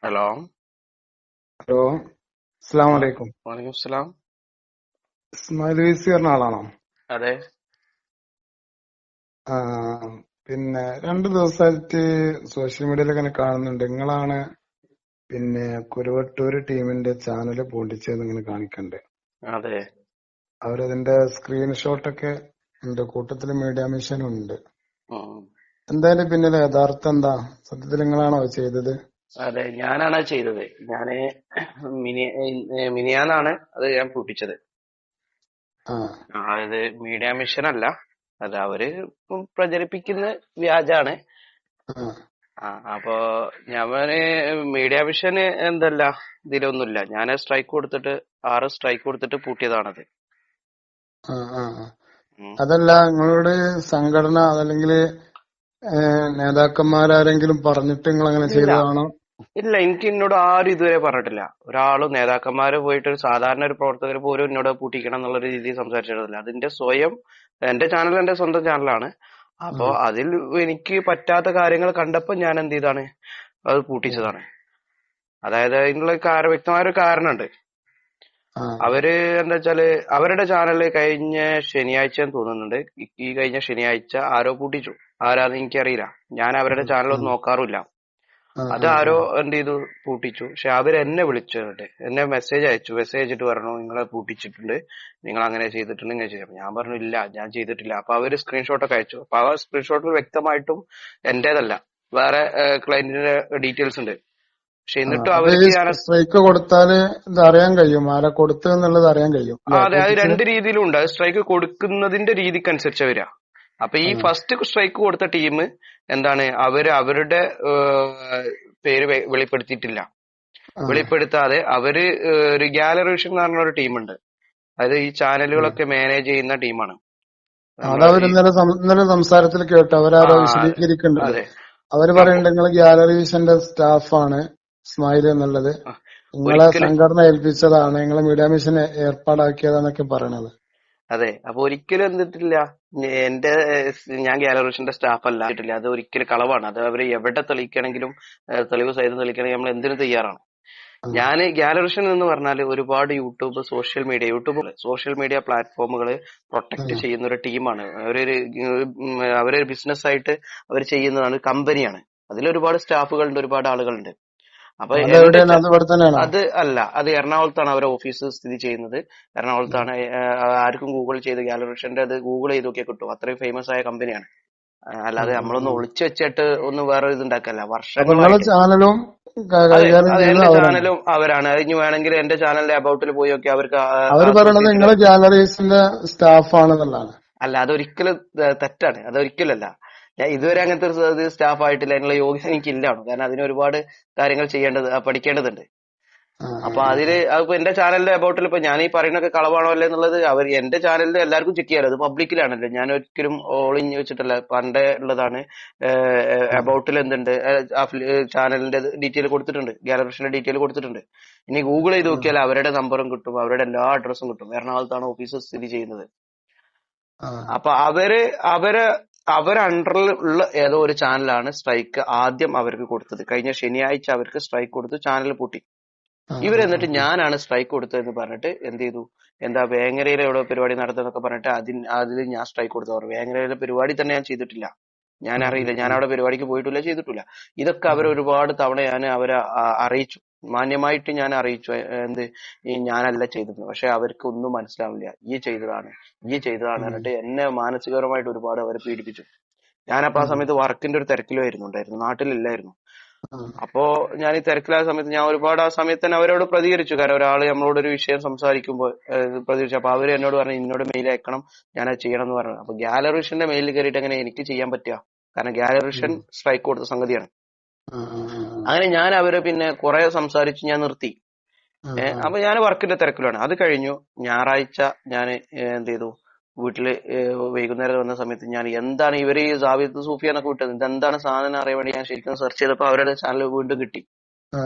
Hello. Hello, അസ്സലാമു ആ, അലൈക്കും. വലൈക്കും സ്സലാം. ഇസ്മായിൽ വീസി പറഞ്ഞ ആളാണോ? അതെ. ആ, പിന്നെ 2 ദിവസമായിട്ട് സോഷ്യൽ മീഡിയയിൽ ഇങ്ങനെ കാണുന്നുണ്ട്, നിങ്ങളാണ് കുരുവട്ടൂര് ടീമിന്റെ ചാനൽ പൊട്ടിച്ചതെന്ന് ഇങ്ങനെ കാണിക്കണ്ട്. അതെ. അവരതിന്റെ സ്ക്രീൻഷോട്ടൊക്കെ ഉണ്ട്, കൂട്ടത്തില് മീഡിയ മിഷനും ഉണ്ട്. ഉം. എന്തായാലും പിന്നിലെ യഥാർത്ഥം എന്താ? സത്യത്തിൽ നിങ്ങളാണോ അത് ചെയ്തത്? അതെ, ഞാനാണ് അത് ചെയ്തത്. ഞാന് മിനി മിനിയാന്നാണ് അത് ഞാൻ പൂട്ടിച്ചത്. ആ, അതായത് മീഡിയ മിഷൻ അല്ല, അത് അവര് പ്രചരിപ്പിക്കുന്ന വ്യാജാണ്. ആ, ആ, അപ്പൊ ഞാന് മീഡിയ മിഷന് എന്തല്ല ഇതിലൊന്നുമില്ല. ഞാൻ സ്ട്രൈക്ക് കൊടുത്തിട്ട് 6 സ്ട്രൈക്ക് കൊടുത്തിട്ട് പൂട്ടിയതാണത്. ആ, ആ. ഉം. അതല്ല, നിങ്ങളോട് സംഘടന അതല്ലെങ്കിൽ നേതാക്കന്മാരാരെങ്കിലും പറഞ്ഞിട്ട് നിങ്ങൾ അങ്ങനെ ഇല്ല, ചെയ്തതാണോ? ഇല്ല, എനിക്ക് എന്നോട് ആരും ഇതുവരെ പറഞ്ഞിട്ടില്ല. ഒരാളും നേതാക്കന്മാര് പോയിട്ട് ഒരു സാധാരണ ഒരു പ്രവർത്തകർ പോലും എന്നോട് പൂട്ടിക്കണം എന്നുള്ള രീതിയിൽ സംസാരിച്ചിട്ടില്ല. അതിന്റെ സ്വയം എന്റെ ചാനൽ എന്റെ സ്വന്തം ചാനലാണ്. ആ, അപ്പോ അതിൽ എനിക്ക് പറ്റാത്ത കാര്യങ്ങൾ കണ്ടപ്പോ ഞാൻ എന്ത് ചെയ്താണ്, അത് ഓ, പൂട്ടിച്ചതാണ്. അതായത് അതിനുള്ള വ്യക്തമായ ഒരു കാരണമുണ്ട്. ആ, അവര് എന്താ വെച്ചാല് അവരുടെ ചാനല് കഴിഞ്ഞ ശനിയാഴ്ച എന്ന് തോന്നുന്നുണ്ട്, ഈ കഴിഞ്ഞ ശനിയാഴ്ച ആരോ പൂട്ടിച്ചു. ആരാന്ന് എനിക്കറിയില്ല. ഞാൻ അവരുടെ ആ, ചാനലൊന്നും നോക്കാറുമില്ല. ആ, ആ, ആ. അതാരോ എന്ത് ചെയ്തു, പൂട്ടിച്ചു. പക്ഷെ അവരെന്നെ വിളിച്ചു, എന്നിട്ട് എന്നെ മെസ്സേജ് അയച്ചു. മെസ്സേജ് അയച്ചിട്ട് പറഞ്ഞു നിങ്ങളെ പൂട്ടിച്ചിട്ടുണ്ട്, നിങ്ങൾ അങ്ങനെ ചെയ്തിട്ടുണ്ട്, ഇങ്ങനെ ചെയ്തു. ഞാൻ പറഞ്ഞു ഇല്ല, ഞാൻ ചെയ്തിട്ടില്ല. അപ്പൊ അവര് സ്ക്രീൻഷോട്ടൊക്കെ അയച്ചു. അപ്പൊ ആ സ്ക്രീൻഷോട്ടിൽ വ്യക്തമായിട്ടും എന്റേതല്ല, വേറെ ക്ലയന്റിന്റെ ഡീറ്റെയിൽസ് ഉണ്ട്. പക്ഷെ ആ, എന്നിട്ടും അപ്പൊ ഈ അവർക്ക് ഞാൻ സ്ട്രൈക്ക് കൊടുത്താല് ഇത് അറിയാൻ കഴിയും, ആരാ കൊടുത്തതെന്നുള്ളത് അറിയാൻ കഴിയും അല്ലെ, അതെ, അത് പൂട്ടിച്ചത്? രണ്ട് രീതിയിലും ഉണ്ട്. അത് സ്ട്രൈക്ക് കൊടുക്കുന്നതിന്റെ രീതിക്കനുസരിച്ച് വരിക. അപ്പൊ ഈ ആ, ഫസ്റ്റ് സ്ട്രൈക്ക് കൊടുത്ത ടീം എന്താണ്, അവര് അവരുടെ പേര് വെളിപ്പെടുത്തിയിട്ടില്ല. ആ, വെളിപ്പെടുത്താതെ അവര് ഒരു ഗാലറി വിഷൻ എന്ന് പറഞ്ഞ ഒരു ടീമുണ്ട്. അതായത് ഈ ആ. ചാനലുകളൊക്കെ മാനേജ് ചെയ്യുന്ന ടീമാണ്. നമ്മള് അതവർ ഈ ഇന്നലെ സംസാരത്തിൽ കേട്ടു, അവരാരോ ആ വിശദീകരിക്കുന്നുണ്ടല്ലോ. അതെ. അവര് അപ്പൊ പറയുന്നുണ്ട് നിങ്ങൾ ഗാലറി വിഷന്റെ സ്റ്റാഫാണ് ഇസ്മായിൽ എന്നുള്ളത്, നിങ്ങളെ ഒരിക്കലും സംഘടന ഏൽപ്പിച്ചതാണ്, നിങ്ങളെ മീഡിയ മിഷൻ ഏർപ്പാടാക്കിയതാന്നൊക്കെ പറയണത്. അതെ, അപ്പൊ ഒരിക്കലും എന്തിട്ടില്ല, എന്റെ ഞാൻ ഗാലറിഷന്റെ സ്റ്റാഫ് അല്ല ഇട്ടില്ല. അത് ഒരിക്കലും കളവാണ്. അത് അവര് എവിടെ തെളിയിക്കണമെങ്കിലും തെളിവ് സഹിതം തെളിയിക്കണമെങ്കിൽ നമ്മൾ എന്തിനു തയ്യാറാണ്. ആ, ഞാൻ ഗാലറിഷൻ എന്ന് പറഞ്ഞാൽ ഒരുപാട് സോഷ്യൽ മീഡിയ പ്ലാറ്റ്ഫോമുകൾ ആ. പ്രൊട്ടക്ട് ചെയ്യുന്ന ഒരു ടീമാണ്. അവരൊരു ബിസിനസ് ആയിട്ട് അവർ ചെയ്യുന്നതാണ്, കമ്പനിയാണ്. അതിലൊരുപാട് സ്റ്റാഫുകളുണ്ട്, ഒരുപാട് ആളുകളുണ്ട്. അപ്പൊ അതെവിടെയാണ്? അത് ഇവിടെ തന്നെയാണോ? അത് അല്ല, അത് എറണാകുളത്താണ് അവരുടെ ഓഫീസ് സ്ഥിതി ചെയ്യുന്നത്. ഉം. എറണാകുളത്താണ്. ആർക്കും ഗൂഗിൾ ചെയ്ത് ഗാലറിഷന്റെ അത് ഗൂഗിൾ ചെയ്ത് നോക്കിയാൽ കിട്ടും. അത്രയും ഫേമസ് ആയ കമ്പനിയാണ്. ആ, അല്ലാതെ ആ, നമ്മളൊന്ന് ആ. ഒളിച്ചു വെച്ചിട്ട് ഒന്ന് വേറെ ഇതുണ്ടാക്കല്ല, അപ്പൊ നിങ്ങളെ വർഷങ്ങളായിട്ട്. ചാനലും അതെ, കൈകാര്യം അതെ, ചെയ്യുന്നത് എന്റെ അവരാണ്. ചാനലും അവരാണ്. അതിന് വേണമെങ്കിൽ എന്റെ ചാനലിന്റെ അബൌട്ടിൽ പോയി നോക്കി അവർക്ക് അവര് പറയണത് അസോസിയേറ്റഡ്. നിങ്ങള് ഗാലറീസിന്റെ സ്റ്റാഫാണെന്നുള്ളതാണ്. അല്ല, അതൊരിക്കലും തെറ്റാണ്. അതൊരിക്കലല്ല. ഞാൻ ഇതുവരെ അങ്ങനത്തെ ഒരു സ്റ്റാഫ് ആയിട്ടില്ല. അതിനുള്ള യോഗ്യത എനിക്കില്ലാണ്. കാരണം അതിന് ഒരുപാട് കാര്യങ്ങൾ പഠിക്കേണ്ടതുണ്ട്. ആ, ആ, അപ്പൊ ആ, അതില് അതിപ്പോ എന്റെ ചാനലിന്റെ അബൌട്ടിൽ ഇപ്പൊ ഞാൻ ഈ പറയുന്നൊക്കെ കളവാണോ അല്ലേ എന്നുള്ളത് അവർ എന്റെ ചാനലിൽ എല്ലാവർക്കും ചെക്ക് ചെയ്യാലോ. അത് പബ്ലിക്കിലാണല്ലോ. ഞാൻ ഒരിക്കലും ഓൾ ഇൻ വെച്ചിട്ടല്ല, പണ്ടേ ഉള്ളതാണ്. ആ, അബൌട്ടിൽ എന്തുണ്ട്, ചാനലിന്റെ ഡീറ്റെയിൽ കൊടുത്തിട്ടുണ്ട്, ഗാലറിഷന്റെ ഡീറ്റെയിൽ കൊടുത്തിട്ടുണ്ട്. ഇനി ഗൂഗിൾ ചെയ്ത് നോക്കിയാൽ അവരുടെ നമ്പറും കിട്ടും, അവരുടെ എല്ലാ അഡ്രസ്സും കിട്ടും. എറണാകുളത്താണ് ഓഫീസ് സ്ഥിതി ചെയ്യുന്നത്. ആ, അപ്പൊ അവര് അവരെ അണ്ടറിൽ ഉള്ള ഏതോ ഒരു ചാനലാണ് സ്ട്രൈക്ക് ആദ്യം അവർക്ക് കൊടുത്തത്. കഴിഞ്ഞ ശനിയാഴ്ച അവർക്ക് സ്ട്രൈക്ക് കൊടുത്ത് ചാനൽ പൂട്ടി. ആ, ആ, ഇവരെന്നിട്ട് ആ. ഞാനാണ് സ്ട്രൈക്ക് കൊടുത്തതെന്ന് പറഞ്ഞിട്ട് എന്ത് ചെയ്തു, എന്താ വേങ്ങരയിലെ എവിടെ പരിപാടി നടത്തുന്നൊക്കെ പറഞ്ഞിട്ട് അതിൽ ഞാൻ സ്ട്രൈക്ക് കൊടുത്തു പറഞ്ഞു. വേങ്ങരയിലെ പരിപാടി തന്നെ ഞാൻ ചെയ്തിട്ടില്ല, ഞാൻ ഉം, അറിയില്ല, ഞാൻ ഉം, അവിടെ പരിപാടിക്ക് പോയിട്ടില്ല, ചെയ്തിട്ടില്ല. ഇതൊക്കെ അവർ ഉം, ഒരുപാട് തവണ ഞാൻ അവരെ അറിയിച്ചു, മാന്യമായിട്ട് ഞാൻ അറിയിച്ചു. എന്ത്, ഈ ഞാനല്ല ചെയ്തത്. പക്ഷെ അവർക്ക് ഒന്നും മനസ്സിലാവില്ല. ഈ ചെയ്തതാണ് ഉം, പറഞ്ഞിട്ട് എന്നെ മാനസികപരമായിട്ട് ഒരുപാട് അവരെ പീഡിപ്പിച്ചു. ഞാനപ്പോ ആ ഉം, സമയത്ത് വർക്കിന്റെ ഒരു തിരക്കിലായിരുന്നു, നാട്ടിലില്ലായിരുന്നു. ഉം, അപ്പോ ഞാൻ ഈ തിരക്കിലായ സമയത്ത് ഞാൻ ഒരുപാട് ആ സമയത്ത് തന്നെ അവരോട് പ്രതികരിച്ചു. കാരണം ഒരാള് നമ്മളോട് ഒരു വിഷയം സംസാരിക്കുമ്പോൾ പ്രതികരിച്ചു. അപ്പൊ അവര് എന്നോട് പറഞ്ഞു എന്നോട് മെയിൽ അയക്കണം, ഞാനത് ചെയ്യണം എന്ന് പറഞ്ഞു. അപ്പൊ ഗാലറിഷന്റെ മെയിലിൽ കയറിയിട്ട് എങ്ങനെ എനിക്ക് ചെയ്യാൻ പറ്റുക? കാരണം ഗാലറിഷൻ ഉം. സ്ട്രൈക്ക് കൊടുത്ത സംഗതിയാണ്. ആ, ആ, ആ, അങ്ങനെ ഞാൻ അവരെ പിന്നെ കുറെ സംസാരിച്ച് ഞാൻ നിർത്തി. ആ, ആ. അപ്പൊ ഞാൻ വർക്കിന്റെ തിരക്കിലാണ്. അത് കഴിഞ്ഞു ഞായറാഴ്ച ഞാൻ എന്ത് ചെയ്തു, വീട്ടില് വൈകുന്നേരം വന്ന സമയത്ത് ഞാൻ എന്താണ് ഇവര് ഈ സാബിത്ത് സൂഫിയ എന്നൊക്കെ വിട്ടത്, ഇതെന്താണ് സാധനം അറിയാൻ വേണ്ടി ഞാൻ ശരിക്കും സെർച്ച് ചെയ്തപ്പോൾ അവരുടെ ചാനൽ വീണ്ടും കിട്ടി. ആ,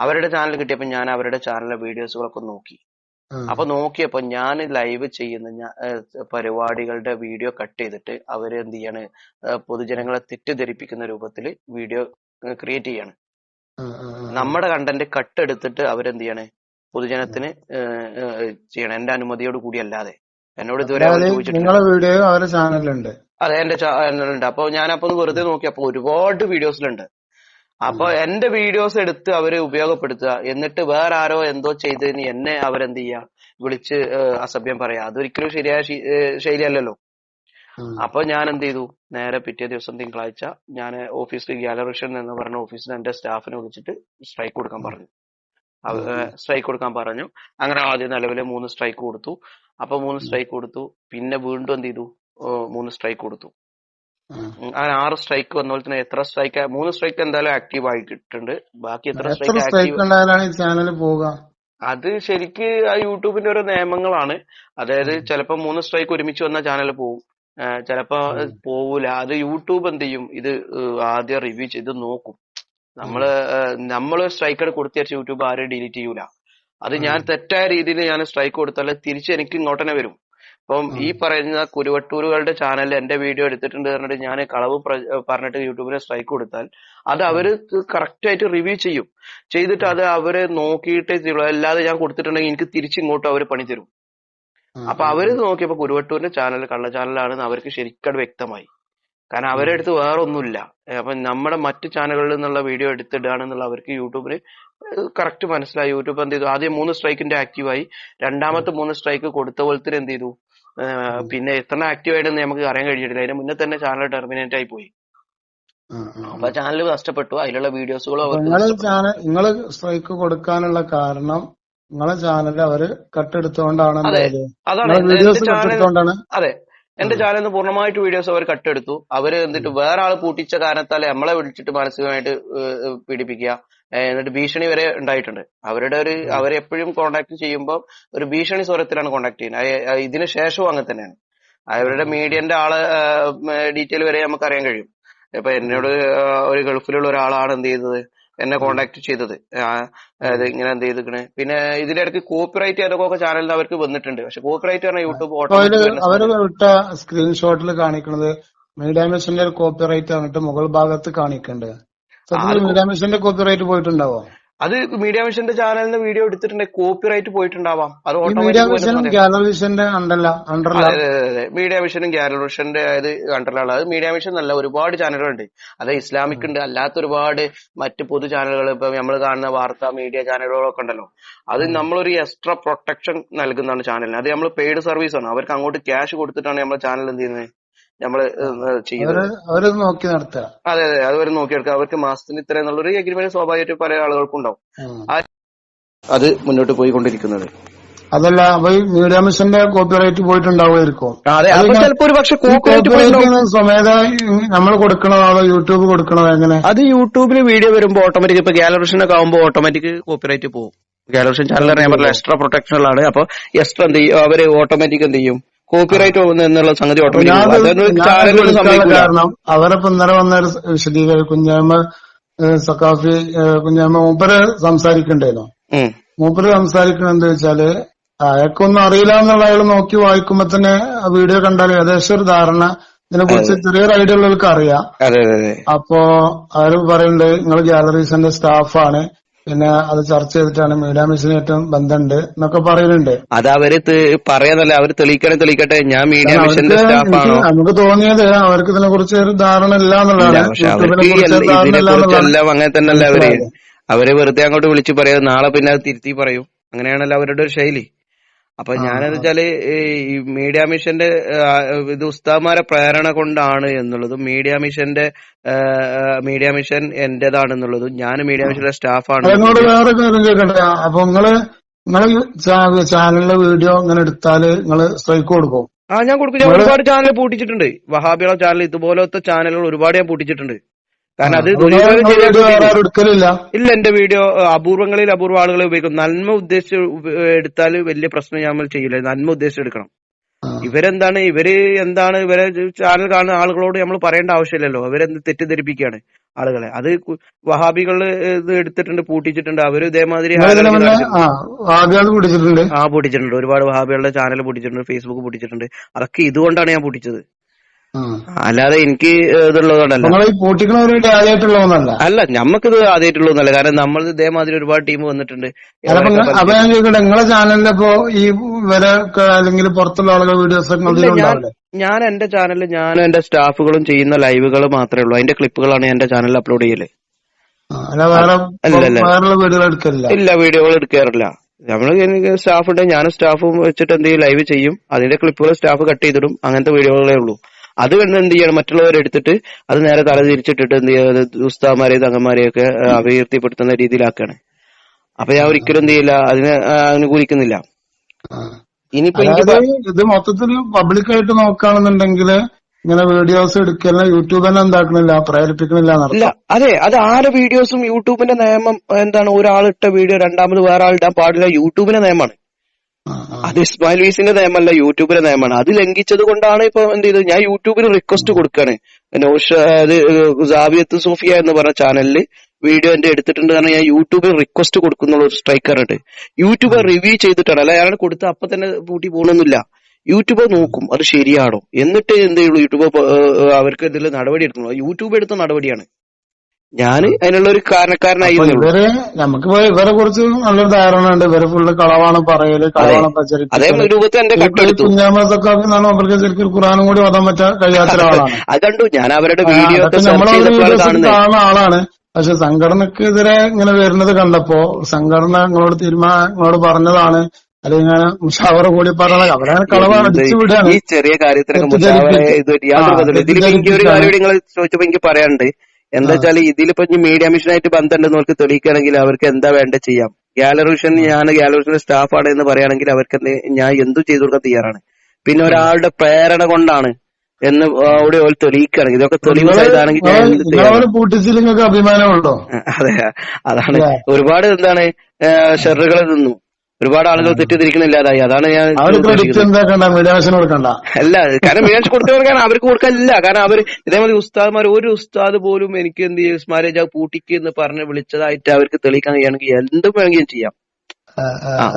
അവരുടെ ചാനൽ കിട്ടിയപ്പോൾ ഞാൻ അവരുടെ ചാനലിലെ വീഡിയോസുകളൊക്കെ നോക്കി. ആ, അപ്പൊ നോക്കിയപ്പോ ഞാൻ ലൈവ് ചെയ്യുന്ന പരിപാടികളുടെ വീഡിയോ കട്ട് ചെയ്തിട്ട് അവര് എന്ത് ചെയ്യാണ്, പൊതുജനങ്ങളെ തെറ്റിദ്ധരിപ്പിക്കുന്ന രൂപത്തിൽ വീഡിയോ ക്രിയേറ്റ് ചെയ്യാണ്. ആ, ആ, ആ, ആ. നമ്മുടെ കണ്ടന്റ് കട്ട് എടുത്തിട്ട് അവരെന്ത് ചെയ്യണേ പൊതുജനത്തിന് ചെയ്യണം, എന്റെ അനുമതിയോട് കൂടി അല്ലാതെ. എന്നോട് ഇതുവരെ അവർ അതായത് ചോദിച്ചിട്ടില്ല. നിങ്ങളെ വീഡിയോ അവരുടെ ചാനലിലുണ്ട്. അതെ, എന്റെ ചാനലുണ്ട്. അപ്പൊ ഞാനപ്പോ ഒന്ന് വെറുതെ നോക്കി, അപ്പൊ ഒരുപാട് വീഡിയോസിലുണ്ട്. അപ്പൊ എന്റെ വീഡിയോസ് എടുത്ത് അവര് ഉപയോഗപ്പെടുത്തുക, എന്നിട്ട് വേറെ ആരോ എന്തോ ചെയ്തതിന് എന്നെ അവരെന്ത് ചെയ്യാ, വിളിച്ച് അസഭ്യം പറയാ. അതൊരിക്കലും ശരിയായ ശൈലിയല്ലല്ലോ. അപ്പൊ ഞാൻ എന്ത് ചെയ്തു, നേരെ പിറ്റേ ദിവസം തിങ്കളാഴ്ച ഞാൻ ഓഫീസിൽ ഗാലറിഷൻ എന്ന് പറഞ്ഞ ഓഫീസിൽ എന്റെ സ്റ്റാഫിനെ വിളിച്ചിട്ട് സ്ട്രൈക്ക് കൊടുക്കാൻ പറഞ്ഞു. സ്ട്രൈക്ക് കൊടുക്കാൻ പറഞ്ഞു. അങ്ങനെ ആദ്യം നിലവിലെ 3 സ്ട്രൈക്ക് കൊടുത്തു. അപ്പൊ 3 സ്ട്രൈക്ക് കൊടുത്തു. പിന്നെ വീണ്ടും എന്ത് ചെയ്തു, 3 സ്ട്രൈക്ക് കൊടുത്തു. അങ്ങനെ 6 സ്ട്രൈക്ക് വന്ന പോലെ തന്നെ എത്ര സ്ട്രൈക്ക്, 3 സ്ട്രൈക്ക് എന്തായാലും ആക്റ്റീവ് ആയിട്ടുണ്ട്. ബാക്കി എത്ര എത്ര സ്ട്രൈക്ക് സ്ട്രൈക്ക് ആക്റ്റീവ്, ഉണ്ടായാലാണ് ഈ ചാനൽ പോവുക? അത് ശരിക്ക് ആ യൂട്യൂബിന്റെ ഓരോ നിയമങ്ങളാണ്. അതായത് ചിലപ്പോ 3 സ്ട്രൈക്ക് ഒരുമിച്ച് വന്ന ചാനൽ പോവും, ചിലപ്പോ പോവൂല. അത് യൂട്യൂബ് എന്ത് ചെയ്യും, ഇത് ആദ്യം റിവ്യൂ ചെയ്ത് നോക്കും. നമ്മള് സ്ട്രൈക്ക് കൊടുത്തിയാൽ യൂട്യൂബ് ആരും ഡിലീറ്റ് ചെയ്യൂല. അത് ഞാൻ തെറ്റായ രീതിയിൽ ഞാൻ സ്ട്രൈക്ക് കൊടുത്താൽ തിരിച്ച് എനിക്ക് ഇങ്ങോട്ട് തന്നെ വരും. അപ്പം ഈ പറയുന്ന കുരുവട്ടൂരുകളുടെ ചാനലിൽ എന്റെ വീഡിയോ എടുത്തിട്ടുണ്ട് പറഞ്ഞിട്ട് ഞാൻ കളവ് പറഞ്ഞിട്ട് യൂട്യൂബിന് സ്ട്രൈക്ക് കൊടുത്താൽ അത് അവര് കറക്റ്റ് ആയിട്ട് റിവ്യൂ ചെയ്തിട്ട് അത് അവര് നോക്കിയിട്ടേ ചെയ്യുള്ളൂ. അല്ലാതെ ഞാൻ കൊടുത്തിട്ടുണ്ടെങ്കിൽ എനിക്ക് തിരിച്ചിങ്ങോട്ട് അവര് പണി തരും. അപ്പൊ അവര് നോക്കിയപ്പോ കുരുവട്ടൂരിന്റെ ചാനൽ കള്ള ചാനലാണെന്ന് അവർക്ക് ശരിക്കും വ്യക്തമായി. കാരണം അവരുടെ അടുത്ത് വേറെ ഒന്നുമില്ല. അപ്പൊ നമ്മുടെ മറ്റു ചാനലുകളിൽ നിന്നുള്ള വീഡിയോ എടുത്തിടുകയാണെന്നുള്ള അവർക്ക് യൂട്യൂബിന് കറക്റ്റ് മനസ്സിലായി. യൂട്യൂബ് എന്ത് ചെയ്തു, ആദ്യം 3 സ്ട്രൈക്കിന്റെ ആക്റ്റീവായി. രണ്ടാമത്തെ 3 സ്ട്രൈക്ക് കൊടുത്ത പോലത്തെ എന്ത് ചെയ്തു, പിന്നെ എത്ര ആക്റ്റീവ് ആയിട്ടെന്ന് നമുക്ക് അറിയാൻ കഴിഞ്ഞിട്ടില്ല. അതിന് മുന്നേ തന്നെ ചാനൽ ടെർമിനേറ്റ് ആയി പോയി. അപ്പൊ ചാനൽ നഷ്ടപ്പെട്ടു, അതിലുള്ള വീഡിയോസുകളും അവർക്ക് നഷ്ടപ്പെട്ടു. നിങ്ങള് സ്ട്രൈക്ക് കൊടുക്കാനുള്ള കാരണം നിങ്ങളെ ചാനൽ അവര് കട്ടെടുത്തോണ്ടാണ്. അതെ, അതാണ് വീഡിയോസ് കട്ടെടുത്തോണ്ടാണ്. അതെ, എന്റെ ചാനലിൽ നിന്ന് പൂർണ്ണമായിട്ട് വീഡിയോസ് അവർ കട്ടെടുത്തു. അവര് എന്നിട്ട് വേറെ ആൾ പൂട്ടിച്ച കാരണത്താൽ നമ്മളെ വിളിച്ചിട്ട് മാനസികമായിട്ട് പീഡിപ്പിക്കുക, എന്നിട്ട് ഭീഷണി വരെ ഉണ്ടായിട്ടുണ്ട്. അവരെ എപ്പോഴും കോണ്ടാക്ട് ചെയ്യുമ്പോൾ ഒരു ഭീഷണി സ്വരത്തിലാണ് കോണ്ടാക്ട് ചെയ്യുന്നത്. ഇതിന് ശേഷവും അങ്ങനെ തന്നെയാണ്. അവരുടെ മീഡിയന്റെ ഡീറ്റെയിൽ വരെ നമുക്ക് അറിയാൻ കഴിയും. ഇപ്പൊ എന്നോട് ഒരു ഗൾഫിലുള്ള ഒരാളാണ് എന്ത് ചെയ്തത്, എന്നെ കോണ്ടാക്ട് ചെയ്തത്. ഇങ്ങനെ എന്ത് ചെയ്തിക്കണേ. പിന്നെ ഇതിന്റെ ഇടയ്ക്ക് കോപ്പിറൈറ്റ് ഏതൊക്കെ ചാനലിൽ അവർക്ക് വന്നിട്ടുണ്ട്. പക്ഷെ കോപ്പിറൈറ്റ് പറഞ്ഞാൽ യൂട്യൂബ് അവര് വിട്ട സ്ക്രീൻഷോട്ടിൽ കാണിക്കുന്നത് മീഡിയ മിഷന്റെ കോപ്പിറൈറ്റ് ആണിട്ട് മുകൾ ഭാഗത്ത് കാണിക്കേണ്ടത്. സത്യത്തിൽ മീഡിയ മിഷന്റെ കോപ്പിറൈറ്റ് പോയിട്ടുണ്ടാവോ? അത് മീഡിയ മിഷന്റെ ചാനലിന്റെ വീഡിയോ എടുത്തിട്ടുണ്ടെങ്കിൽ കോപ്പിറൈറ്റ് പോയിട്ടുണ്ടാവാം. അത് മീഡിയ മിഷനും ഗാലറിഷന്റെ അണ്ടറിലാണ്. അതെ, മീഡിയ മിഷനും ഗാലറിഷന്റെ അണ്ടറിലാണ്. അത് മീഡിയ മിഷൻ നല്ല ഒരുപാട് ചാനലുകളുണ്ട്. അത് ഇസ്ലാമിക് ഉണ്ട്, അല്ലാത്ത ഒരുപാട് മറ്റ് പൊതു ചാനലുകൾ, ഇപ്പൊ നമ്മൾ കാണുന്ന വാർത്താ മീഡിയ ചാനലുകളൊക്കെ ഉണ്ടല്ലോ. അത് നമ്മളൊരു എക്സ്ട്രാ പ്രൊട്ടക്ഷൻ നൽകുന്നതാണ് ചാനലിന്. അത് നമ്മൾ പെയ്ഡ് സർവീസ് ആണ്. അവർക്ക് അങ്ങോട്ട് ക്യാഷ് കൊടുത്തിട്ടാണ് നമ്മുടെ ചാനൽ എന്ത് ചെയ്യുന്നത്, നമ്മള് ചെയ്യുന്നത്. അവര് നോക്കി നടത്തുക. അതെ, അത് അവർ നോക്കിയെടുക്കുക. അവർക്ക് മാസത്തിന് ഇത്ര എന്നുള്ളൊരു എഗ്രിമെന്റ് സ്വാഭാവികമായിട്ട് പല ആളുകൾക്കും ഉണ്ടാവും. അത് മുന്നോട്ട് പോയിക്കൊണ്ടിരിക്കുന്നത്. അതല്ല, അപ്പൊ മീഡിയ മിഷന്റെ കോപ്പിറൈറ്റ് പോയിട്ടുണ്ടാവുമായിരിക്കും. ചിലപ്പോ ഒരു പക്ഷെ കോപ്പിറൈറ്റ് സ്വമേധ നമ്മൾ കൊടുക്കണതോ യൂട്യൂബ് കൊടുക്കണോ എങ്ങനെ? അത് യൂട്യൂബിൽ വീഡിയോ വരുമ്പോ ഓട്ടോമാറ്റിക്, ഇപ്പൊ ഗാലറിഷനൊക്കെ ആകുമ്പോൾ ഓട്ടോമാറ്റിക് കോപ്പിറൈറ്റ് പോകും. ഗാലറിഷൻ ചാനൽ അറിയാൻ എക്സ്ട്രാ പ്രൊട്ടക്ഷനുകളാണ്. അപ്പൊ എക്സ്ട്രാ എന്ത് ചെയ്യും, അവര് ഓട്ടോമാറ്റിക് എന്ത് ചെയ്യും, കോപ്പിറൈറ്റ് എന്നുള്ള സംഗതി ഓട്ടോമാറ്റിക്. കാരണം അവരിപ്പോ ഇന്നലെ വന്ന വിശദീകരണം കുഞ്ഞാമ്മ സഖാഫി കുഞ്ഞാമ്മ മൂപ്പര് സംസാരിക്കണ്ടായിരുന്നു. മൂപ്പര് സംസാരിക്കണ എന്താ വെച്ചാല് അയാൾക്കൊന്നും അറിയില്ല എന്നുള്ള അയാൾ നോക്കി വായിക്കുമ്പോ തന്നെ ആ വീഡിയോ കണ്ടാൽ ഏകദേശം ഒരു ധാരണ ഇതിനെ കുറിച്ച് ചെറിയൊരു ഐഡിയ ഉള്ളവർക്ക് അറിയാം. അപ്പോ അവര് പറയുന്നുണ്ട് നിങ്ങൾ ഗാലറീസിന്റെ സ്റ്റാഫാണ്, പിന്നെ അത് ചർച്ച ചെയ്തിട്ടാണ് മീഡിയ മിഷനായിട്ടും ബന്ധമുണ്ട് എന്നൊക്കെ പറയുന്നുണ്ട്. അത് അവര് പറയാന്നല്ല, അവര് തെളിയിക്കട്ടെ. ഞാൻ മീഡിയ മിഷന്റെ സ്റ്റാഫാണോ? നമുക്ക് തോന്നിയത് അവർക്ക് ഇതിനെ കുറിച്ച് ഒരു ധാരണ ഇല്ല എന്നുള്ളതാണ്. ഇതിനെക്കുറിച്ചെല്ലാം അങ്ങനെ തന്നെയല്ല അവര് വെറുതെ അങ്ങോട്ട് വിളിച്ചു പറയും, നാളെ പിന്നെ അത് തിരുത്തി പറയും. അങ്ങനെയാണല്ലോ അവരുടെ ഒരു ശൈലി. അപ്പൊ ഞാനെന്ന് വെച്ചാല് ഈ മീഡിയ മിഷന്റെ ഇത് ഉസ്താദ്മാരെ പ്രേരണ കൊണ്ടാണ് എന്നുള്ളതും, മീഡിയ മിഷൻ എന്റേതാണെന്നുള്ളതും, ഞാൻ മീഡിയ മിഷന്റെ സ്റ്റാഫാണ്. എന്നോട് വേറെ കാര്യം ചോദിക്കട്ടെ, അപ്പൊ നിങ്ങള് ചാനലിലെ വീഡിയോ ഇങ്ങനെ എടുത്താല് നിങ്ങള് സ്ട്രൈക്ക് കൊടുക്കും? ഞാൻ കൊടുക്കും. ഞാൻ ഒരുപാട് ചാനൽ പൂട്ടിച്ചിട്ടുണ്ട്. വഹാബിയുടെ ചാനൽ, ഇതുപോലത്തെ ചാനലുകൾ ഒരുപാട് ഞാൻ പൂട്ടിച്ചിട്ടുണ്ട്. കാരണം അത് എടുക്കലില്ല. ഇല്ല, എന്റെ വീഡിയോ അപൂർവങ്ങളിൽ അപൂർവ ആളുകളെ ഉപയോഗിക്കും. നന്മ ഉദ്ദേശിച്ച് എടുത്താൽ വലിയ പ്രശ്നം ഞാൻ ചെയ്യില്ല. നന്മ ഉദ്ദേശിച്ച് എടുക്കണം. ഇവരെ ചാനൽ കാണുന്ന ആളുകളോട് നമ്മൾ പറയേണ്ട ആവശ്യമില്ലല്ലോ. അവരെന്ത് തെറ്റിദ്ധരിപ്പിക്കുകയാണ് ആളുകളെ. അത് വഹാബികള് ഇത് എടുത്തിട്ടുണ്ട്, പൂട്ടിച്ചിട്ടുണ്ട്. അവര് ഇതേമാതിരി പൂട്ടിച്ചിട്ടുണ്ട്. ഒരുപാട് വഹാബികളുടെ ചാനൽ പൂട്ടിച്ചിട്ടുണ്ട്, ഫേസ്ബുക്ക് പൂട്ടിച്ചിട്ടുണ്ട്. അതൊക്കെ ഇതുകൊണ്ടാണ് ഞാൻ പൂട്ടിച്ചത്. അല്ലാതെ എനിക്ക് ഇതുള്ളതുകൊണ്ടല്ല. അല്ല, ഞമ്മക്കിത് ആദ്യമായിട്ടുള്ളതല്ല. കാരണം നമ്മൾ ഇതേമാതിരി ഒരുപാട് ടീം വന്നിട്ടുണ്ട്. അപ്പൊ ഞാൻ ചോദിക്കട്ടെ, നിങ്ങളെ ചാനലിലിപ്പോ ഈ ഇവരൊക്കെ അല്ലെങ്കിൽ പുറത്തുള്ള ആളുകൾ വീഡിയോസ് ഞാൻ എന്റെ ചാനലിൽ ഞാനും എന്റെ സ്റ്റാഫുകളും ചെയ്യുന്ന ലൈവുകൾ മാത്രമേ ഉള്ളൂ. അതിന്റെ ക്ലിപ്പുകളാണ് എന്റെ ചാനലിൽ അപ്ലോഡ് ചെയ്യല്. ഇല്ല, വീഡിയോകൾ എടുക്കാറില്ല. നമ്മള് സ്റ്റാഫ് ഉണ്ട്, ഞാനും സ്റ്റാഫും വെച്ചിട്ട് എന്ത് ചെയ്യും, ലൈവ് ചെയ്യും. അതിന്റെ ക്ലിപ്പുകൾ സ്റ്റാഫ് കട്ട് ചെയ്തിടും. അങ്ങനത്തെ വീഡിയോകളേ ഉള്ളൂ. അത് കണ്ട് എന്ത് ചെയ്യണം, മറ്റുള്ളവരെ എടുത്തിട്ട് അത് നേരെ തല തിരിച്ചിട്ടിട്ട് എന്ത് ചെയ്യുക, ഉസ്താദ്മാരെയും തങ്ങന്മാരെയൊക്കെ അപകീർത്തിപ്പെടുത്തുന്ന രീതിയിലാക്കാണ്. അപ്പൊ ഞാൻ ഒരിക്കലും എന്ത് ചെയ്യില്ല, അതിനെ അനുകൂലിക്കുന്നില്ല. ഇനിയിപ്പോ ഇത് മൊത്തത്തിൽ പബ്ലിക്കായിട്ട് നോക്കുകയാണെന്നുണ്ടെങ്കിൽ ഇങ്ങനെ വീഡിയോസ് എടുക്കല യൂട്യൂബ് തന്നെ എന്താക്കണില്ല, പ്രേരിപ്പിക്കണില്ല. അതെ, അത് ആരെ വീഡിയോസും യൂട്യൂബിന്റെ നിയമം എന്താണ്, ഒരാളിട്ട വീഡിയോ രണ്ടാമത് വേറെ ആൾ ഇടാൻ പാടില്ല. യൂട്യൂബിന്റെ നിയമമാണ് അത്. ഇസ്മായിൽ വീസിന്റെ നിയമമല്ല, യൂട്യൂബിന്റെ നിയമമാണ്. അത് ലംഘിച്ചത് കൊണ്ടാണ് ഇപ്പൊ എന്ത് ചെയ്തത്, ഞാൻ യൂട്യൂബിന് റിക്വസ്റ്റ് കൊടുക്കാണ്. സാവിയത്ത് സൂഫിയ എന്ന് പറഞ്ഞ ചാനലില് വീഡിയോ എന്റെ എടുത്തിട്ടുണ്ട്. കാരണം ഞാൻ യൂട്യൂബിൽ റിക്വസ്റ്റ് കൊടുക്കുന്നുള്ള ഒരു സ്ട്രൈക്കർ ഉണ്ട്. യൂട്യൂബർ റിവ്യൂ ചെയ്തിട്ടാണ്, അല്ല അയാൾ കൊടുത്ത് അപ്പൊ തന്നെ പൂട്ടി പോകണമെന്നില്ല. യൂട്യൂബർ നോക്കും അത് ശരിയാണോ, എന്നിട്ട് എന്ത് ചെയ്യുള്ളൂ, യൂട്യൂബർ അവർക്ക് ഇതിൽ നടപടി എടുക്കുന്നു. യൂട്യൂബ് എടുത്ത നടപടിയാണ്. ഞാൻ അതിനുള്ള ഒരു കാരണക്കാരനായിരുന്നു. നമുക്കിപ്പോ ഇവരെ കുറിച്ച് നല്ലൊരു ധാരണ ഉണ്ട്. ഇവര് ഫുള്ള് കളവാണ് പറയല്, കളവാണ് അതേ രൂപത്തിൽ എന്റെ കട്ടെടുത്തു. ശരിക്കും ഖുർആനും കൂടി ഓതാൻ പറ്റാൻ കഴിയാത്ത ഒരാളാണ്. അത് കണ്ടു ഞാൻ അവരുടെ വീഡിയോ കാണുന്ന ആളാണ്. പക്ഷെ സംഘടനക്കെതിരെ ഇങ്ങനെ വരുന്നത് കണ്ടപ്പോ സംഘടന നിങ്ങളോട് പറഞ്ഞതാണ്, അല്ലെങ്കിൽ ഞാൻ മുഷാവറ കൂടി പറഞ്ഞത് അവരെ കളവാണ്, അടിച്ചു വിടുകയാണ്. ഈ ചെറിയ കാര്യത്തിനൊക്കെ ഇതിലിപ്പോ ഒരു കാര്യം നിങ്ങൾ ചോദിച്ചപ്പോ എനിക്ക് പറയാനുണ്ട്. എന്താ വെച്ചാൽ ഇതിലിപ്പോ മീഡിയ മിഷനായിട്ട് ബന്ധമുണ്ടെന്ന് അവർക്ക് തെളിയിക്കുകയാണെങ്കിൽ അവർക്ക് എന്താ വേണ്ട ചെയ്യാം. ഗാലറിഷൻ, ഞാൻ ഗാലറിഷന്റെ സ്റ്റാഫാണ് എന്ന് പറയുകയാണെങ്കിൽ അവർക്ക് ഞാൻ എന്തു ചെയ്തു കൊടുക്കാൻ തയ്യാറാണ്. പിന്നെ ഒരാളുടെ പ്രേരണ കൊണ്ടാണ് എന്ന് അവിടെ തെളിയിക്കുകയാണെങ്കിൽ, ഇതൊക്കെ തെളിവ് ചെയ്താണെങ്കിൽ അഭിമാനമുണ്ടോ? അതെ, അതാണ്. ഒരുപാട് എന്താണ് ഷെറുകൾ നിന്നു, ഒരുപാട് ആളുകൾ തെറ്റിദ്ധരിക്കണില്ലാതായി. അതാണ് ഞാൻ അല്ല, കാരണം മീനാക്ഷി കൊടുക്കാൻ അവർക്ക് കൊടുക്കാനില്ല. കാരണം അവർ ഇതേമാതിരി ഉസ്താദ്മാർ, ഒരു ഉസ്താദ് പോലും എനിക്ക് എന്ത് ചെയ്യും, സ്മാരക പൂട്ടിക്ക് എന്ന് പറഞ്ഞ് വിളിച്ചതായിട്ട് അവർക്ക് തെളിയിക്കാൻ കഴിയുകയാണെങ്കിൽ എന്തും വേണമെങ്കിലും ചെയ്യാം.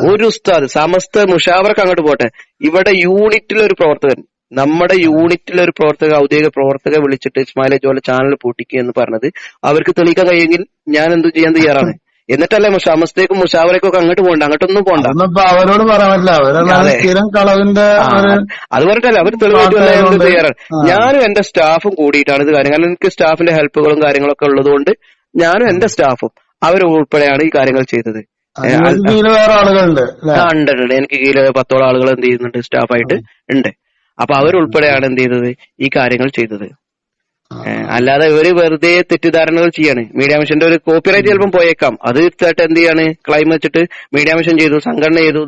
ഒരു ഉസ്താദ് സമസ്ത മുഷാവറക്ക് അങ്ങോട്ട് പോട്ടെ, ഇവിടെ യൂണിറ്റിലൊരു പ്രവർത്തകൻ, നമ്മുടെ യൂണിറ്റിലൊരു പ്രവർത്തക, ഔദ്യോഗിക പ്രവർത്തക വിളിച്ചിട്ട് ഇസ്മായിൽ ജോലെ ചാനൽ പൂട്ടിക്ക് എന്ന് പറഞ്ഞത് അവർക്ക് തെളിയിക്കാൻ കഴിയുമെങ്കിൽ ഞാൻ എന്തു ചെയ്യാൻ തയ്യാറാണ്. എന്നിട്ടല്ലേ സമസ്തയ്ക്കും മുഷാവറയ്ക്കും ഒക്കെ അങ്ങോട്ട് പോകണ്ട, അങ്ങോട്ടൊന്നും പോകണ്ട. അവരോട് പറയാൻ പറ്റില്ല, അത് പറഞ്ഞിട്ടല്ല അവർ തെളിവായിട്ട് തയ്യാറാണ്. ഞാനും എന്റെ സ്റ്റാഫും കൂടിയിട്ടാണ് ഇത് കാര്യം. കാരണം എനിക്ക് സ്റ്റാഫിന്റെ ഹെൽപ്പുകളും കാര്യങ്ങളൊക്കെ ഉള്ളതുകൊണ്ട് ഞാനും എന്റെ സ്റ്റാഫും അവരുൾപ്പെടെയാണ് ഈ കാര്യങ്ങൾ ചെയ്തത്. ഉണ്ട്. എനിക്ക് കീഴിൽ 10ഓളം ആളുകൾ എന്ത് ചെയ്യുന്നുണ്ട്, സ്റ്റാഫായിട്ട് ഉണ്ട്. അപ്പൊ അവരുൾപ്പെടെയാണ് എന്ത് ചെയ്തത്, ഈ കാര്യങ്ങൾ ചെയ്തത്. അല്ലാതെ ഇവര് വെറുതെ തെറ്റിദ്ധാരണകൾ ചെയ്യാണ്. മീഡിയ മിഷന്റെ ഒരു കോപ്പിറൈറ്റ് ചിലപ്പം പോയേക്കാം, അത് തീർച്ചയായിട്ടും എന്ത് ചെയ്യാണ്, ക്ലൈം വെച്ചിട്ട് മീഡിയ മിഷൻ ചെയ്തു, സംഘടന ചെയ്തു,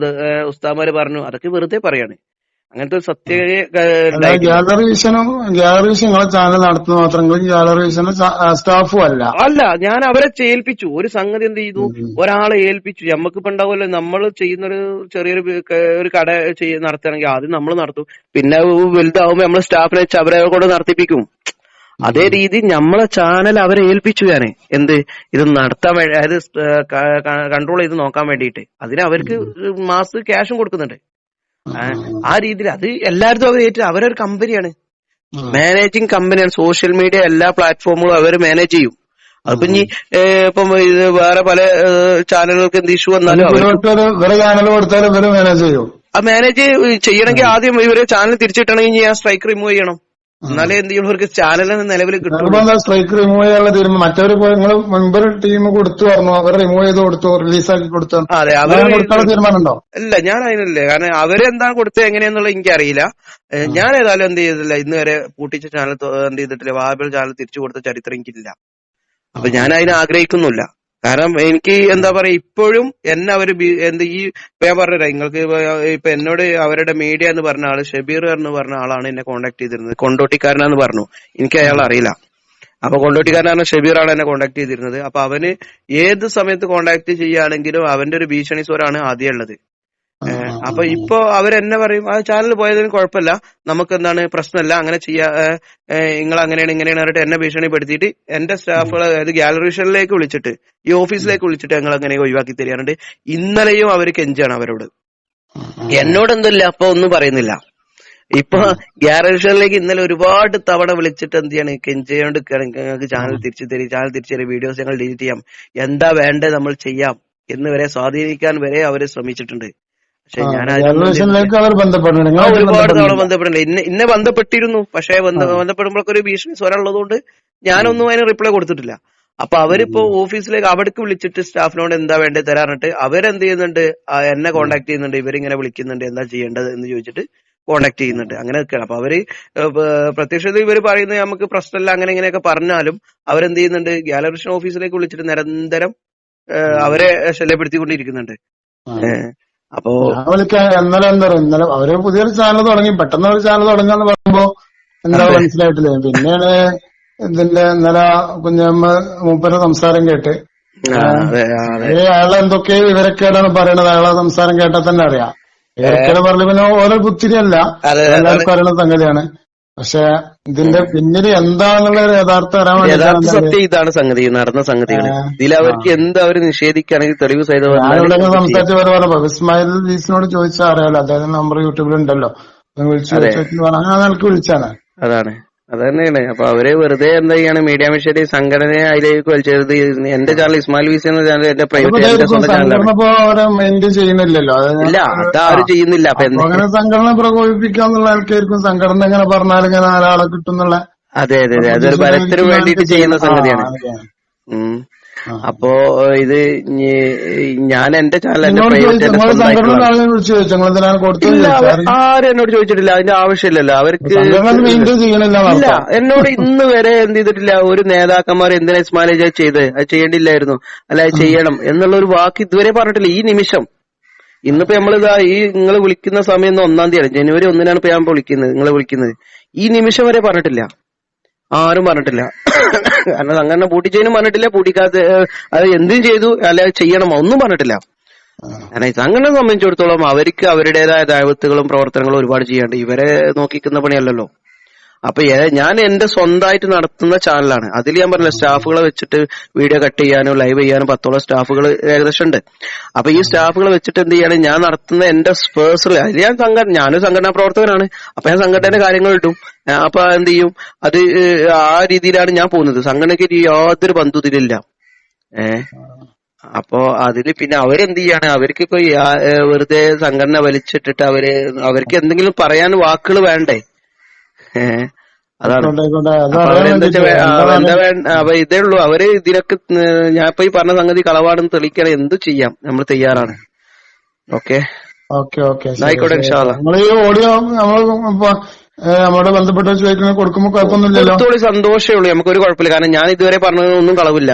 ഉസ്താദ്മാര് പറഞ്ഞു, അതൊക്കെ വെറുതെ പറയാണ്. അങ്ങനത്തെ ഗാലറി വിഷനും ചാനൽ നടത്തുന്ന മാത്രം ഗാലറി വിഷനും സ്റ്റാഫും അല്ല. ഞാൻ അവരെ ഏൽപ്പിച്ചു ഒരു സംഗതി, എന്ത് ചെയ്തു, ഒരാളെ ഏൽപ്പിച്ചു. നമുക്കിപ്പോ ഉണ്ടാവുമല്ലോ, നമ്മൾ ചെയ്യുന്നൊരു ചെറിയൊരു ഒരു കട നടത്തുകയാണെങ്കിൽ ആദ്യം നമ്മൾ നടത്തും, പിന്നെ വലുതാവുമ്പോ നമ്മള് സ്റ്റാഫിനെ വെച്ച് അവരെ കൊണ്ട് നടത്തിപ്പിക്കും. അതേ രീതി നമ്മളെ ചാനൽ അവരെ ഏൽപ്പിച്ചു ഞാന്, എന്ത് ഇത് നടത്താൻ വേണ്ടി, അതായത് കൺട്രോൾ ചെയ്ത് നോക്കാൻ വേണ്ടിയിട്ട്. അതിന് അവർക്ക് മാസ് ക്യാഷും കൊടുക്കുന്നുണ്ട്. ആ രീതിയിൽ അത് എല്ലായിടത്തും അവർ ഏറ്റു. അവരൊരു കമ്പനിയാണ്, മാനേജിങ് കമ്പനിയാണ്. സോഷ്യൽ മീഡിയ എല്ലാ പ്ലാറ്റ്ഫോമുകളും അവർ മാനേജ് ചെയ്യും. അതിപ്പോ ഇനി ഇപ്പം ഇത് വേറെ പല ചാനലുകൾക്ക് എന്ത് ഇഷ്യൂ വന്നാലും ആ മാനേജ് ചെയ്യണമെങ്കിൽ ആദ്യം ഇവര് ചാനൽ തിരിച്ചിട്ടണമെങ്കിൽ ഞാൻ സ്ട്രൈക്ക് റിമൂവ് ചെയ്യണം. എന്നാലേ എന്ത് ചെയ്യണം, അവർക്ക് ചാനലിന് നിലവിൽ കിട്ടും. സ്ട്രൈക്ക് റിമൂവ് ചെയ്യാനുള്ള തീരുമാനം മറ്റൊരു മെമ്പർ ടീം കൊടുത്തു പറഞ്ഞു, അവർ റിമൂവ് ചെയ്ത് കൊടുത്തു, റിലീസാക്കി കൊടുത്തു. അതെ, അവര് തീരുമാനമുണ്ടോ? ഇല്ല, ഞാൻ അതിനല്ലേ. കാരണം അവരെന്താണ് കൊടുത്തത് എങ്ങനെയാന്നുള്ളത് എനിക്കറിയില്ല. ഞാൻ ഏതായാലും എന്ത് ചെയ്തില്ല, ഇന്ന് വരെ പൂട്ടിച്ച ചാനൽ എന്ത് ചെയ്തിട്ടില്ല, വാബൽ ചാനൽ തിരിച്ചു കൊടുത്ത ചരിത്രം എനിക്കില്ല. അപ്പൊ ഞാൻ അതിനെ ആഗ്രഹിക്കുന്നില്ല. കാരണം എനിക്ക് എന്താ പറയാ, ഇപ്പോഴും എന്നെ അവര് ഈ ഞാൻ പറഞ്ഞ നിങ്ങൾക്ക് ഇപ്പൊ എന്നോട് അവരുടെ മീഡിയ എന്ന് പറഞ്ഞ ആള് ഷബീർ എന്ന് പറഞ്ഞ ആളാണ് എന്നെ കോണ്ടാക്ട് ചെയ്തിരുന്നത്. കൊണ്ടോട്ടിക്കാരനാന്ന് പറഞ്ഞു, എനിക്ക് അയാൾ അറിയില്ല. അപ്പൊ കൊണ്ടോട്ടിക്കാരനാണ് ഷബീറാണ് എന്നെ കോണ്ടാക്ട് ചെയ്തിരുന്നത്. അപ്പൊ അവന് ഏത് സമയത്ത് കോണ്ടാക്ട് ചെയ്യുകയാണെങ്കിലും അവന്റെ ഒരു ഭീഷണി സ്വരാണ് ആദ്യം ഉള്ളത്. അപ്പൊ ഇപ്പൊ അവരെന്നെ പറയും, ആ ചാനൽ പോയതിന് കുഴപ്പമില്ല, നമുക്ക് എന്താണ് പ്രശ്നമല്ല, അങ്ങനെ ചെയ്യാ, നിങ്ങൾ അങ്ങനെയാണ് ഇങ്ങനെയാണ് പറഞ്ഞിട്ട് എന്നെ ഭീഷണിപ്പെടുത്തിയിട്ട് എന്റെ സ്റ്റാഫുകൾ, അതായത് ഗാലറിഷനിലേക്ക് വിളിച്ചിട്ട്, ഈ ഓഫീസിലേക്ക് വിളിച്ചിട്ട് ഞങ്ങൾ അങ്ങനെ ഒഴിവാക്കി തരാറുണ്ട്. ഇന്നലെയും അവർ കെഞ്ചാണ് അവരോട്. എന്നോട് എന്തില്ല, അപ്പൊ ഒന്നും പറയുന്നില്ല. ഇപ്പൊ ഗ്യാരേഷനിലേക്ക് ഇന്നലെ ഒരുപാട് തവണ വിളിച്ചിട്ട് എന്ത് ചെയ്യാണ്, കെഞ്ചിയോണ്ട് ഞങ്ങൾക്ക് ചാനൽ തിരിച്ചു തരും, ചാനൽ തിരിച്ചു തരും, വീഡിയോസ് ഞങ്ങൾ ഡിലീറ്റ് ചെയ്യാം, എന്താ വേണ്ടത് നമ്മൾ ചെയ്യാം എന്ന് വരെ സ്വാധീനിക്കാൻ വരെ അവര് ശ്രമിച്ചിട്ടുണ്ട്. പക്ഷെ ഞാൻ ഒരുപാട് തവണ ബന്ധപ്പെട്ടിട്ടുണ്ട്. ഇന്നെ ബന്ധപ്പെട്ടിരുന്നു. പക്ഷെ ബന്ധപ്പെടുമ്പോഴൊക്കെ ഒരു ഭീഷണി സ്വരം ഉള്ളതുകൊണ്ട് ഞാനൊന്നും അതിന് റിപ്ലൈ കൊടുത്തിട്ടില്ല. അപ്പൊ അവരിപ്പോ ഓഫീസിലേക്ക് അവിടേക്ക് വിളിച്ചിട്ട് സ്റ്റാഫിനോട് എന്താ വേണ്ടത് തരാറിട്ട് അവരെന്ത് ചെയ്യുന്നുണ്ട്, എന്നെ കോൺടാക്ട് ചെയ്യുന്നുണ്ട്, ഇവരിങ്ങനെ വിളിക്കുന്നുണ്ട്, എന്താ ചെയ്യേണ്ടത് എന്ന് ചോദിച്ചിട്ട് കോൺടാക്ട് ചെയ്യുന്നുണ്ട്. അങ്ങനെ നിൽക്കുകയാണ്. അപ്പൊ അവര് പ്രത്യക്ഷത്തിൽ ഇവര് പറയുന്നത് നമുക്ക് പ്രശ്നമില്ല അങ്ങനെ ഇങ്ങനെയൊക്കെ പറഞ്ഞാലും അവരെന്ത് ചെയ്യുന്നുണ്ട്, ഗാലറിഷൻ ഓഫീസിലേക്ക് വിളിച്ചിട്ട് നിരന്തരം അവരെ ശല്യപ്പെടുത്തിക്കൊണ്ടിരിക്കുന്നുണ്ട്. അപ്പോ ഇന്നലെ അവര് പുതിയൊരു ചാനൽ തുടങ്ങി, പെട്ടെന്ന് ഒരു ചാനൽ തുടങ്ങാന്ന് പറയുമ്പോ എന്താ മനസ്സിലായിട്ടില്ലേ. പിന്നെയാണ് ഇതിന്റെ ഇന്നലെ കുഞ്ഞമ്മ മൂപ്പര സംസാരം കേട്ട് അയാളെ എന്തൊക്കെ വിവരക്കേടാണ് പറയണത്. അയാളെ സംസാരം കേട്ടാൽ തന്നെ അറിയാം. വിവരക്കേട് പറഞ്ഞു പിന്നെ ഓരോ പുത്തിരിയല്ല, എല്ലാവർക്കും അറിയുന്ന സംഗതിയാണ്. പക്ഷെ ഇതിന്റെ പിന്നിൽ എന്താണെന്നുള്ള യഥാർത്ഥ സത്യം ഇതാണ് സംഗതി, നടന്ന സംഗതികൾ. ഇതിൽ അവർക്ക് എന്ത് അവര് നിഷേധിക്കുകയാണെങ്കിൽ തെളിവ് സഹിതം സംസാരിച്ച് വരെ പറഞ്ഞു. ഇസ്മായിൽ ജീസിനോട് ചോദിച്ചാൽ അറിയാലോ, അദ്ദേഹം നമ്പർ യൂട്യൂബിലുണ്ടല്ലോ, വിളിച്ചു അങ്ങനെ നിനക്ക് വിളിച്ചാണ്. അതാണ് അത് തന്നെയാണ്. അപ്പൊ അവര് വെറുതെ എന്താ ചെയ്യാണ്, മീഡിയ മിഷന്റെ സംഘടനയെ അതിലേക്ക് വലിച്ചത്. എന്റെ ചാനൽ ഇസ്മായിൽ വീസി എന്ന ചാനൽ എന്റെ പ്രൈവറ്റ് സ്വന്തം ചെയ്യുന്നില്ലല്ലോ. ഇല്ല, അതാരും ചെയ്യുന്നില്ല. അപ്പൊ അങ്ങനെ സംഘടന പ്രകോപിപ്പിക്കാന്നുള്ള ആൾക്കാർക്കും സംഘടന എങ്ങനെ പറഞ്ഞാൽ ഇങ്ങനെ ഒരാളെ കിട്ടുന്നുള്ള. അതെ അതെ അതെ, അതൊരു ബലത്തിന് വേണ്ടിയിട്ട് ചെയ്യുന്ന സംഗതിയാണ്. അപ്പോ ഇത് ഞാൻ എന്റെ ചാനൽ ആരും എന്നോട് ചോദിച്ചിട്ടില്ല, അതിന്റെ ആവശ്യമില്ലല്ലോ അവർക്ക്. ഇല്ല, എന്നോട് ഇന്ന് വരെ എന്ത് ചെയ്തിട്ടില്ല. ഒരു നേതാക്കന്മാർ എന്തിനാ ഇസ്മായിൽ ചെയ്ത് അത് ചെയ്യേണ്ടില്ലായിരുന്നു, അല്ല അത് ചെയ്യണം എന്നുള്ള ഒരു വാക്ക് ഇതുവരെ പറഞ്ഞിട്ടില്ല. ഈ നിമിഷം ഇന്നിപ്പോ നമ്മളിതാ ഈ നിങ്ങൾ വിളിക്കുന്ന സമയം 1-ാം തീയതി ജനുവരി 1-നാണ് ഇപ്പൊ ഞാൻ വിളിക്കുന്നത്, നിങ്ങളെ വിളിക്കുന്നത്. ഈ നിമിഷം വരെ പറഞ്ഞിട്ടില്ല, ആരും പറഞ്ഞിട്ടില്ല. കാരണം സംഘടന പൂട്ടിച്ചതിനും പറഞ്ഞിട്ടില്ല, പൂട്ടിക്കാത്ത അത് എന്തും ചെയ്തു അല്ല ചെയ്യണമോ ഒന്നും പറഞ്ഞിട്ടില്ല. കാരണം സംഘടനയെ സംബന്ധിച്ചിടത്തോളം അവർക്ക് അവരുടേതായ ദൈവത്തുകളും പ്രവർത്തനങ്ങളും ഒരുപാട് ചെയ്യാണ്ട്, ഇവരെ നോക്കിക്കുന്ന പണിയല്ലല്ലോ. അപ്പൊ ഞാൻ എന്റെ സ്വന്തമായിട്ട് നടത്തുന്ന ചാനലാണ്. അതിൽ ഞാൻ പറഞ്ഞില്ല, സ്റ്റാഫുകളെ വെച്ചിട്ട് വീഡിയോ കട്ട് ചെയ്യാനോ ലൈവ് ചെയ്യാനോ 10ഓളം സ്റ്റാഫുകൾ ഏകദേശം ഉണ്ട്. അപ്പൊ ഈ സ്റ്റാഫുകളെ വെച്ചിട്ട് എന്ത് ചെയ്യാണ്, ഞാൻ നടത്തുന്ന എന്റെ പേഴ്സണൽ അതിൽ ഞാനൊരു സംഘടനാ പ്രവർത്തകനാണ്. അപ്പൊ ഞാൻ സംഘടനയുടെ കാര്യങ്ങൾ ഇട്ടും. അപ്പൊ എന്ത് ചെയ്യും, അത് ആ രീതിയിലാണ് ഞാൻ പോകുന്നത്. സംഘടനയ്ക്ക് യാതൊരു ബന്ധുതിലില്ല. അപ്പോ അതില് പിന്നെ അവരെന്ത് ചെയ്യാണ്, അവർക്കിപ്പോ വെറുതെ സംഘടന വലിച്ചിട്ടിട്ട് അവർക്ക് എന്തെങ്കിലും പറയാൻ വാക്കുകൾ വേണ്ടേ. അതാണ് അപ്പൊ ഇതേ ഉള്ളൂ. അവര് ഇതിനൊക്കെ ഞാൻ ഇപ്പൊ ഈ പറഞ്ഞ സംഗതി കളവാണെന്ന് തെളിയിക്കണം, എന്ത് ചെയ്യാം, നമ്മൾ തയ്യാറാണ്. ഓക്കെ ആയിക്കോട്ടെ, ഇൻഷാ അല്ലാഹ്. ഓഡിയോ നമ്മളോട് ബന്ധപ്പെട്ട് ചോദിക്കുന്നത് കൊടുക്കുമ്പോ കുഴപ്പമൊന്നുമില്ലല്ലോ, സന്തോഷമേ ഉള്ളൂ, നമുക്കൊരു കുഴപ്പമില്ല. കാരണം ഞാൻ ഇതുവരെ പറഞ്ഞതൊന്നും കളവില്ല.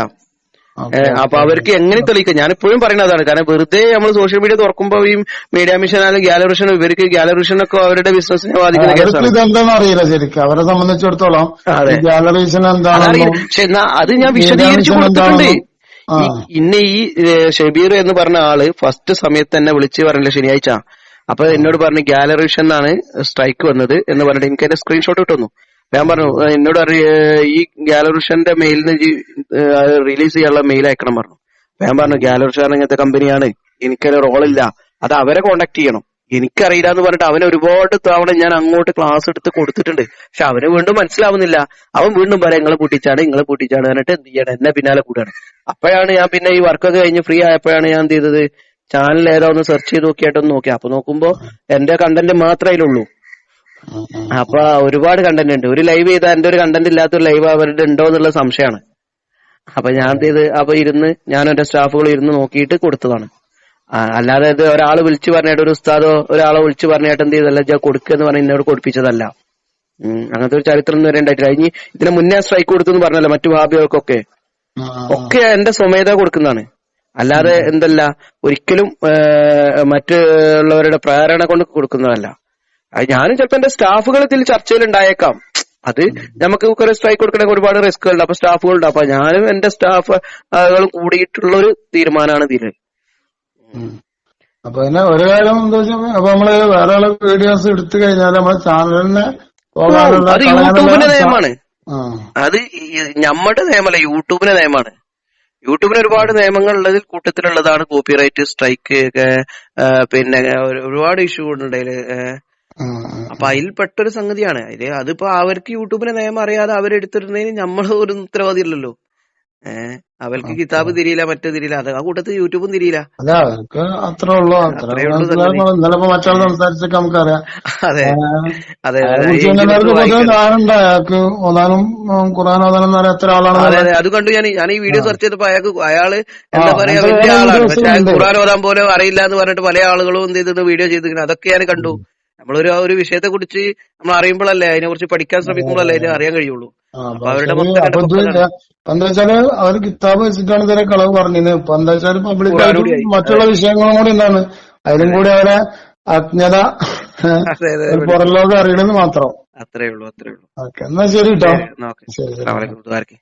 അപ്പൊ അവർക്ക് എങ്ങനെ തെളിയിക്കാം, ഞാനിപ്പോഴും പറയുന്നതാണ്. കാരണം വെറുതെ നമ്മൾ സോഷ്യൽ മീഡിയ തുറക്കുമ്പോ ഈ മീഡിയ മിഷൻ അല്ലെങ്കിൽ ഗാലറിഷൻ, ഇവർക്ക് ഗാലറിഷനൊക്കെ അവരുടെ ബിസിനസിനെ ബാധിക്കുന്ന കേസാണ്. ഇതെന്താണെന്ന് അറിയില്ല ശരിക്കും അവരെ സംബന്ധിച്ചിടത്തോളം. ഗാലറിഷൻ എന്താണെന്ന് പക്ഷെ അത് ഞാൻ വിശദീകരിച്ചു കൊടുത്തിട്ടുണ്ട്. ഇന്ന് ഈ ഷബീർ എന്ന് പറഞ്ഞ ആള് ഫസ്റ്റ് സമയത്ത് തന്നെ വിളിച്ച് പറഞ്ഞില്ല ശനിയാഴ്ച. അപ്പൊ എന്നോട് പറഞ്ഞു ഗാലറിഷൻ എന്നാണ് സ്ട്രൈക്ക് വന്നത് എന്ന് പറഞ്ഞിട്ട് എനിക്ക് അതിന്റെ സ്ക്രീൻഷോട്ട് കിട്ടുന്നു. ഞാൻ പറഞ്ഞു, എന്നോട് ഈ ഗാലറിഷന്റെ മെയിലിന് റിലീസ് ചെയ്യാനുള്ള മെയിൽ അയക്കണം പറഞ്ഞു. ഞാൻ പറഞ്ഞു ഗാലറിഷൻ ഇങ്ങനത്തെ കമ്പനിയാണ്, എനിക്കൊരു റോളില്ല, അത് അവരെ കോണ്ടാക്ട് ചെയ്യണം, എനിക്കറിയില്ല എന്ന് പറഞ്ഞിട്ട് അവന് ഒരുപാട് തവണ ഞാൻ അങ്ങോട്ട് ക്ലാസ് എടുത്ത് കൊടുത്തിട്ടുണ്ട്. പക്ഷെ അവന് വീണ്ടും മനസ്സിലാവുന്നില്ല. അവൻ വീണ്ടും പറയാം നിങ്ങളെ പൂട്ടിച്ചാണ് പറഞ്ഞിട്ട് എന്ത് ചെയ്യണം, എന്നെ പിന്നാലെ കൂടാണ്. അപ്പോഴാണ് ഞാൻ പിന്നെ ഈ വർക്കൊക്കെ കഴിഞ്ഞ് ഫ്രീ ആയപ്പോഴാണ് ഞാൻ എന്ത് ചെയ്തത്, ചാനൽ ഏതാ ഒന്ന് സെർച്ച് ചെയ്ത് നോക്കിയായിട്ടൊന്ന് നോക്കി. അപ്പൊ നോക്കുമ്പോ എന്റെ കണ്ടന്റ് മാത്രമേ അതിലുള്ളൂ. അപ്പൊ ഒരുപാട് കണ്ടന്റ് ഉണ്ട്. ഒരു ലൈവ് ചെയ്താൽ എന്റെ ഒരു കണ്ടന്റ് ഇല്ലാത്തൊരു ലൈവ് അവരുടെ ഉണ്ടോ എന്നുള്ള സംശയമാണ്. അപ്പൊ ഞാൻ എന്ത് ചെയ്ത്, അപ്പൊ ഞാൻ എന്റെ സ്റ്റാഫുകൾ ഇരുന്ന് നോക്കിയിട്ട് കൊടുത്തതാണ്. അല്ലാതെ ഇത് ഒരാൾ വിളിച്ചു പറഞ്ഞിട്ട്, ഒരു ഉസ്താദോ ഒരാളെ വിളിച്ചു പറഞ്ഞിട്ട് എന്ത് ചെയ്തല്ല കൊടുക്കുക എന്ന് പറഞ്ഞ് എന്നോട് കൊടുപ്പിച്ചതല്ല. അങ്ങനത്തെ ഒരു ചരിത്രം ഒന്നും വരെ ഉണ്ടായിട്ടില്ല. ഇനി ഇതിന് മുന്നേ സ്ട്രൈക്ക് കൊടുത്തെന്ന് പറഞ്ഞല്ലോ മറ്റു വാബികൾക്കൊക്കെ ഒക്കെ എന്റെ സ്വമേധ കൊടുക്കുന്നതാണ്. അല്ലാതെ എന്തല്ല ഒരിക്കലും മറ്റുള്ളവരുടെ പ്രേരണ കൊണ്ട് കൊടുക്കുന്നതല്ല. ഞാനും ചിലപ്പോ എന്റെ സ്റ്റാഫുകൾ ഇതിൽ ചർച്ചയിൽ ഉണ്ടായേക്കാം. അത് നമുക്ക് കുറെ സ്ട്രൈക്ക് കൊടുക്കണമെങ്കിൽ ഒരുപാട് റിസ്കുകളുണ്ട്. അപ്പൊ സ്റ്റാഫുകളുണ്ട്. അപ്പൊ ഞാനും എന്റെ സ്റ്റാഫുകളും കൂടിയിട്ടുള്ളൊരു തീരുമാനമാണ് ഇതില്. അപ്പൊ പിന്നെ ഒരു കാര്യം എന്താ വെച്ചാൽ, അപ്പൊ നമ്മള് വേറെ ആളെ വീഡിയോസ് എടുത്തു കഴിഞ്ഞാൽ നമ്മളെ ചാനലിന് അത് യൂട്യൂബിന്റെ നിയമമാണ്. അത് നമ്മുടെ നിയമമല്ല, യൂട്യൂബിന്റെ നിയമമാണ്. യൂട്യൂബിന് ഒരുപാട് നിയമങ്ങൾ ഉള്ളതിൽ കൂട്ടത്തിലുള്ളതാണ് കോപ്പിറൈറ്റ്, സ്ട്രൈക്ക്, പിന്നെ ഒരുപാട് ഇഷ്യൂ ഉണ്ട്. അപ്പൊ അതിൽ പെട്ടൊരു സംഗതിയാണ്. അതിപ്പോ അവർക്ക് യൂട്യൂബിന്റെ നിയമം അറിയാതെ അവരെടുത്തിരുന്നതിന് നമ്മൾ ഒരു ഉത്തരവാദിയല്ലല്ലോ. അവർക്ക് കിതാബ് തിരിയില്ല, മറ്റേ തിരിയില്ല, അത് ആ കൂട്ടത്തിൽ യൂട്യൂബും തിരിയില്ല. അതെ, അവർക്ക് അത്രേ ഉള്ളൂ. ഇന്നലെ മറ്റാൾ സംസാരിച്ചൊക്കെ നമുക്കറിയാം. അതെ അതെ അയാൾക്ക് ഓതാനും ഖുർആൻ ഓതാനും എത്ര ആളാണ്. അതെ, അത് കണ്ടു ഞാൻ ഈ വീഡിയോ സെർച്ച് ചെയ്തപ്പോ അയാള് എന്താ പറയാ വലിയ ആളാണ്, പക്ഷെ ഖുർആൻ ഓതാൻ പോലും അറിയില്ല എന്ന് പറഞ്ഞിട്ട് പല ആളുകളും എന്ത് ചെയ്തത് വീഡിയോ ചെയ്തിരിക്കുന്നത്. അതൊക്കെ ഞാൻ കണ്ടു. നമ്മളൊരു വിഷയത്തെ കുറിച്ച് നമ്മൾ അറിയുമ്പോഴല്ലേ, അതിനെ കുറിച്ച് പഠിക്കാൻ ശ്രമിക്കുമ്പോഴല്ലേ അതിന് അറിയാൻ കഴിയുള്ളൂ. അപ്പൊ അവരുടെ എന്താ വെച്ചാല് അവർ കിതാബ് വെച്ചിട്ടാണ് ഇതുവരെ കളവ് പറഞ്ഞത്. ഇപ്പൊ എന്താ വെച്ചാൽ പബ്ലിക്കായിട്ടും മറ്റുള്ള വിഷയങ്ങളും കൂടി എന്താണ് അതിലും കൂടി അവരെ അജ്ഞത പുറം ലോകം അറിയണമെന്ന് മാത്രം. അത്രേ ഉള്ളൂ. ഓക്കെ, എന്നാ ശരി കേട്ടോ. ശരി. അസ്സലാമു അലൈക്കും.